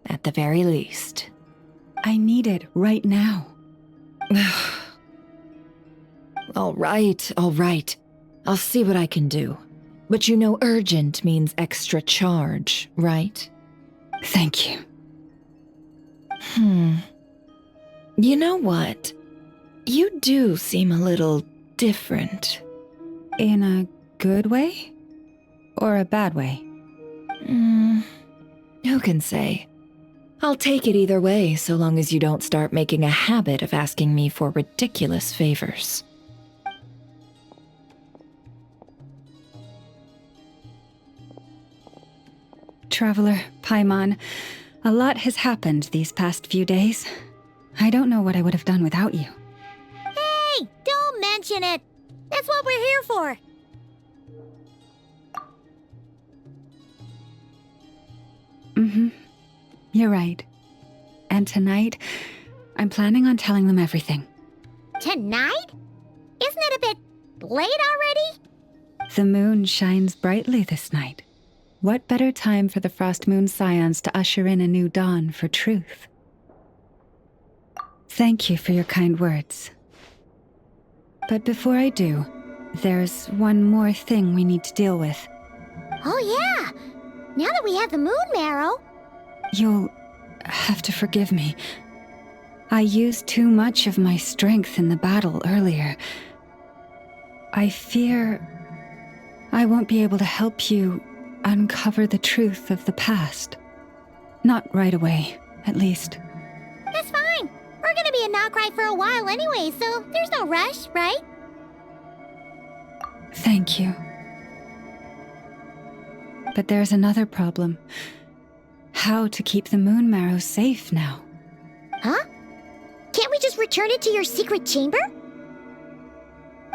at the very least. I need it right now. All right. I'll see what I can do. But you know urgent means extra charge, right? Thank you. You know what? You do seem a little different. In a good way? Or a bad way? Who can say? I'll take it either way, so long as you don't start making a habit of asking me for ridiculous favors. Traveler, Paimon, a lot has happened these past few days. I don't know what I would have done without you. Hey, don't mention it. That's what we're here for. You're right. And tonight, I'm planning on telling them everything. Tonight? Isn't it a bit late already? The moon shines brightly this night. What better time for the Frost Moon Scions to usher in a new dawn for truth? Thank you for your kind words. But before I do, there's one more thing we need to deal with. Oh yeah! Now that we have the moon marrow... You'll have to forgive me. I used too much of my strength in the battle earlier. I fear I won't be able to help you uncover the truth of the past. Not right away, at least. That's fine. We're gonna be in Nod-Crai for a while anyway, so there's no rush, right? Thank you. But there's another problem. How to keep the moon marrow safe now? Huh? Can't we just return it to your secret chamber?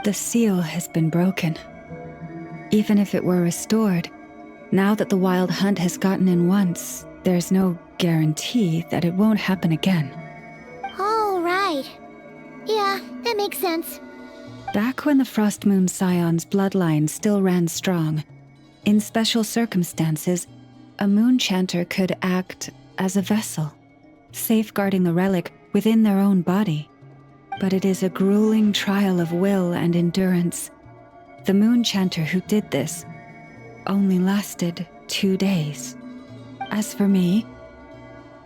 The seal has been broken. Even if it were restored, now that the wild hunt has gotten in once, there's no guarantee that it won't happen again. Oh, right. Yeah, that makes sense. Back when the Frost Moon Scion's bloodline still ran strong, in special circumstances, a moon chanter could act as a vessel, safeguarding the relic within their own body. But it is a grueling trial of will and endurance. The moon chanter who did this only lasted 2 days. As for me,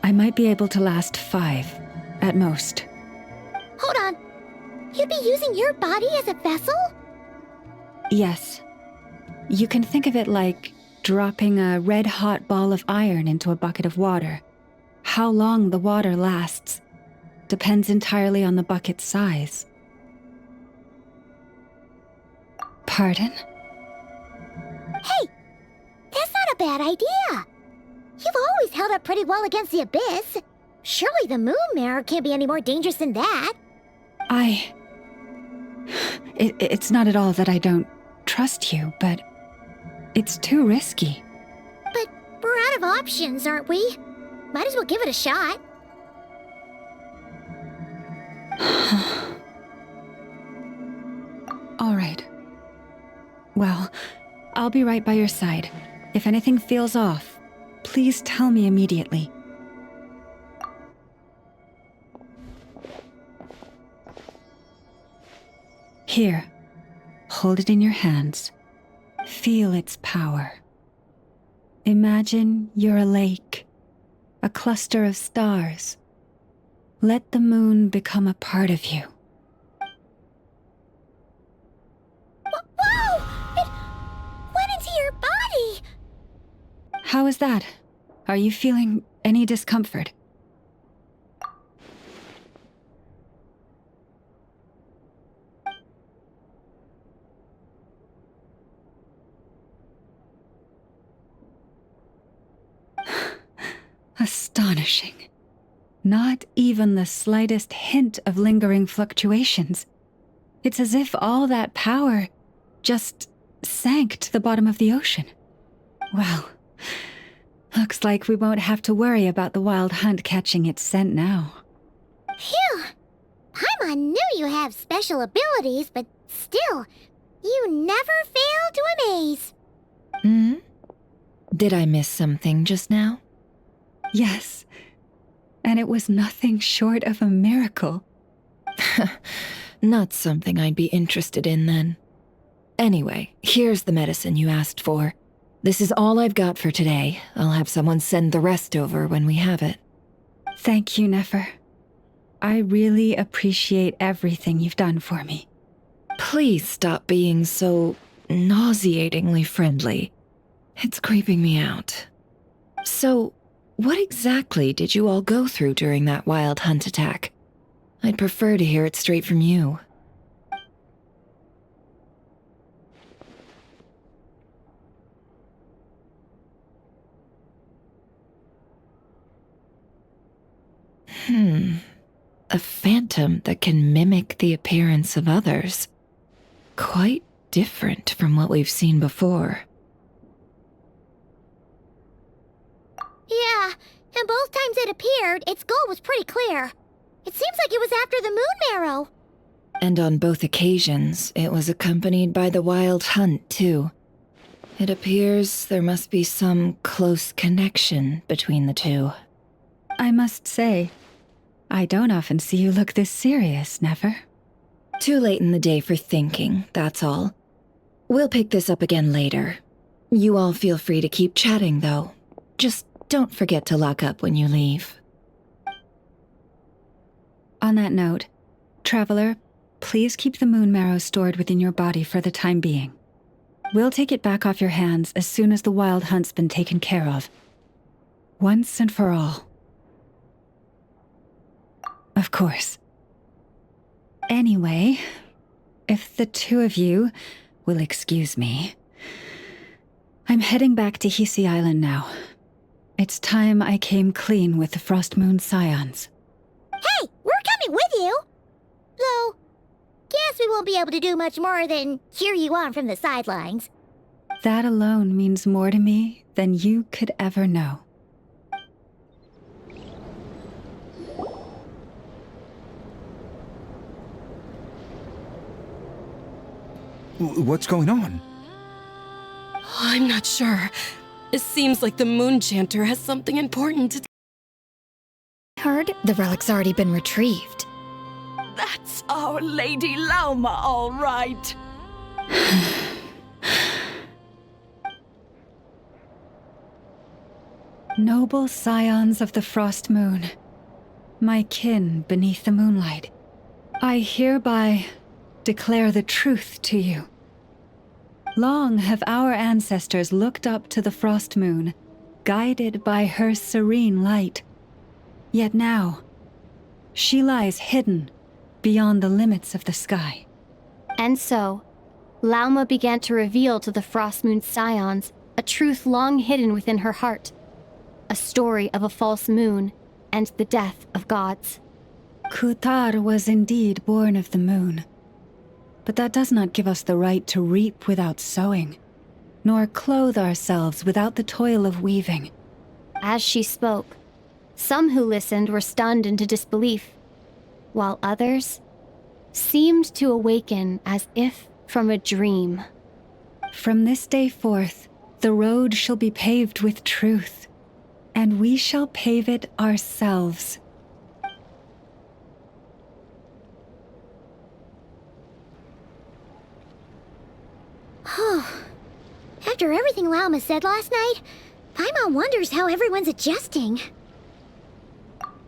I might be able to last 5, at most. Hold on. You'd be using your body as a vessel? Yes. You can think of it like dropping a red-hot ball of iron into a bucket of water. how long the water lasts depends entirely on the bucket's size. Pardon? Hey, that's not a bad idea. You've always held up pretty well against the abyss. Surely the moon mirror can't be any more dangerous than that. It's not at all that I don't trust you, but it's too risky. But we're out of options, aren't we? Might as well give it a shot. All right. Well, I'll be right by your side. If anything feels off, please tell me immediately. Here, hold it in your hands. Feel its power. Imagine you're a lake, a cluster of stars. Let the moon become a part of you. Whoa! It went into your body! How is that? Are you feeling any discomfort? Astonishing. Not even the slightest hint of lingering fluctuations. It's as if all that power just sank to the bottom of the ocean. Well, looks like we won't have to worry about the wild hunt catching its scent now. Phew! Paimon knew you have special abilities, but still, you never fail to amaze. Hmm? Did I miss something just now? Yes, and it was nothing short of a miracle. Not something I'd be interested in then. Anyway, here's the medicine you asked for. This is all I've got for today. I'll have someone send the rest over when we have it. Thank you, Nefer. I really appreciate everything you've done for me. Please stop being so nauseatingly friendly. It's creeping me out. So, what exactly did you all go through during that wild hunt attack? I'd prefer to hear it straight from you. A phantom that can mimic the appearance of others. Quite different from what we've seen before. Yeah, and both times it appeared, its goal was pretty clear. It seems like it was after the moon marrow. And on both occasions, it was accompanied by the wild hunt, too. It appears there must be some close connection between the two. I must say, I don't often see you look this serious, Nefer. Too late in the day for thinking, that's all. We'll pick this up again later. You all feel free to keep chatting, though. Just don't forget to lock up when you leave. On that note, Traveler, please keep the moon marrow stored within your body for the time being. We'll take it back off your hands as soon as the wild hunt's been taken care of. Once and for all. Of course. Anyway, if the two of you will excuse me, I'm heading back to Hisi Island now. It's time I came clean with the Frost Moon Scions. Hey, we're coming with you! Though, guess we won't be able to do much more than cheer you on from the sidelines. That alone means more to me than you could ever know. What's going on? I'm not sure. It seems like the Moon Chanter has something important to... Heard the relic's already been retrieved. That's our Lady Lauma, all right. Noble scions of the Frost Moon, my kin beneath the moonlight, I hereby declare the truth to you. Long have our ancestors looked up to the Frost Moon, guided by her serene light. Yet now, she lies hidden beyond the limits of the sky. And so, Lauma began to reveal to the Frost Moon Scions a truth long hidden within her heart. A story of a false moon and the death of gods. Kutar was indeed born of the moon. But that does not give us the right to reap without sowing, nor clothe ourselves without the toil of weaving. As she spoke, some who listened were stunned into disbelief, while others seemed to awaken as if from a dream. From this day forth, the road shall be paved with truth, and we shall pave it ourselves. After everything Lauma said last night, Paimon wonders how everyone's adjusting.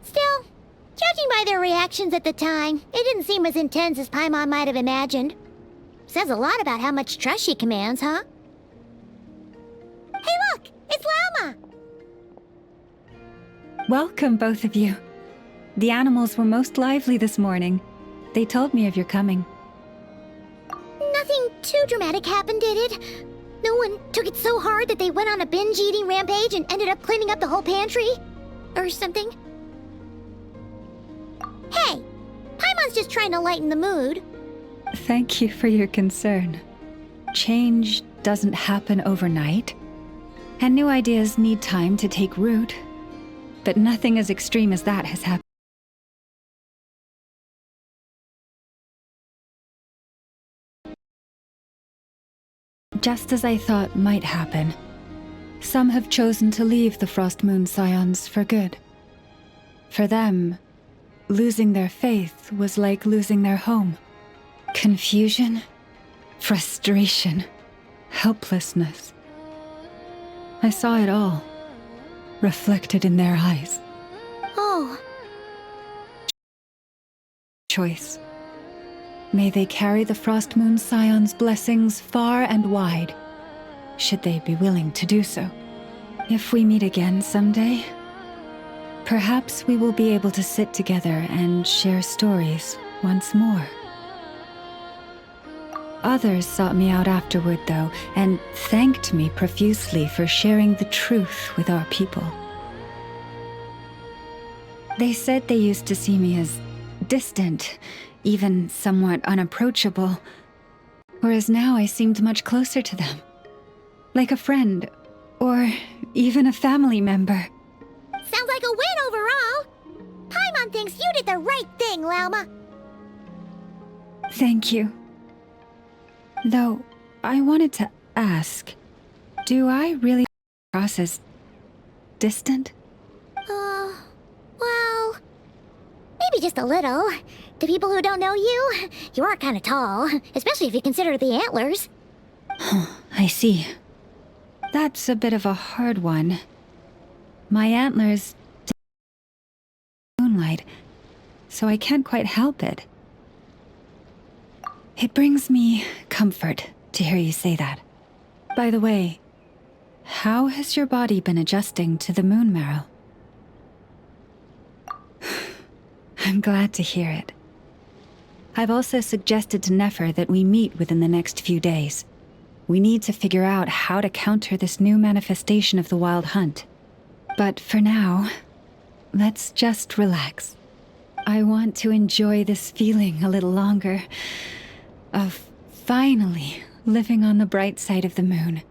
Still, judging by their reactions at the time, it didn't seem as intense as Paimon might have imagined. Says a lot about how much trust she commands, huh? Hey look! It's Lauma! Welcome, both of you. The animals were most lively this morning. They told me of your coming. Nothing too dramatic happened, did it? No one took it so hard that they went on a binge-eating rampage and ended up cleaning up the whole pantry? Or something? Hey! Paimon's just trying to lighten the mood. Thank you for your concern. Change doesn't happen overnight, and new ideas need time to take root. But nothing as extreme as that has happened. Just as I thought might happen, some have chosen to leave the Frost Moon Scions for good. For them, losing their faith was like losing their home. Confusion, frustration, helplessness. I saw it all, reflected in their eyes. Oh. Choice. May they carry the Frost Moon Scions' blessings far and wide, should they be willing to do so. If we meet again someday, perhaps we will be able to sit together and share stories once more. Others sought me out afterward, though, and thanked me profusely for sharing the truth with our people. They said they used to see me as distant, even somewhat unapproachable, whereas now I seemed much closer to them. Like a friend, or even a family member. Sounds like a win overall! Paimon thinks you did the right thing, Lauma. Thank you. Though, I wanted to ask, do I really come across as distant? Well, maybe just a little. To people who don't know you, you are kind of tall, especially if you consider the antlers. I see. That's a bit of a hard one. My antlers moonlight, so I can't quite help it. It brings me comfort to hear you say that. By the way, how has your body been adjusting to the moon marrow? I'm glad to hear it. I've also suggested to Nefer that we meet within the next few days. We need to figure out how to counter this new manifestation of the Wild Hunt. But for now, let's just relax. I want to enjoy this feeling a little longer, of finally living on the bright side of the moon.